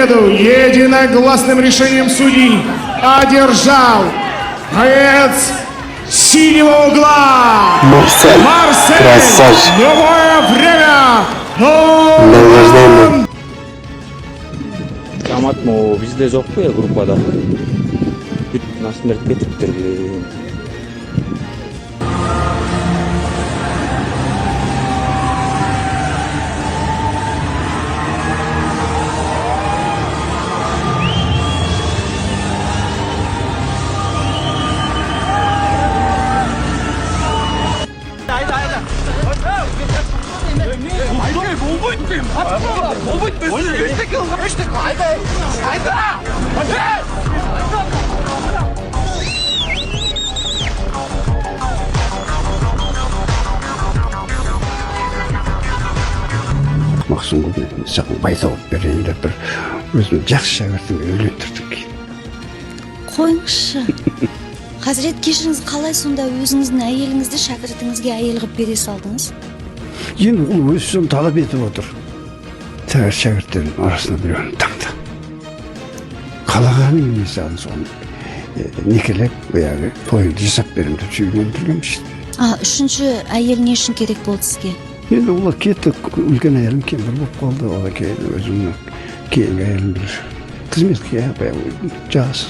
победу единогласным решением судей одержал боец синего угла Марсель. Красавчик. Новое время. Награжденный. Камат мо бизде жок бе группада. Бүт насмерт кетиптир. Максым саған байзауып берейін деп бір өзім жақсы шәкіртімді үйлендірдік. Қойыңызшы. Хазірет, кешіріңіз, қалай сонда өзіңіздің әйеліңізді шәкіртіңізге әйел қылып бере салдыңыз? Енді ол өз соны талап етіп отыр. Шәкірттердің арасында біреуін таңды. Қалағаны емес ағын соны некелеп, тойыңды жасап берем деп үйлендіргем işte. Үшінші әйел не үшін керек болды сізге? Енді олар кетті, үлкен әйелім кемпір болып қалды, одан кейін өзімнің кейінгі әйелім бір қызметке жас.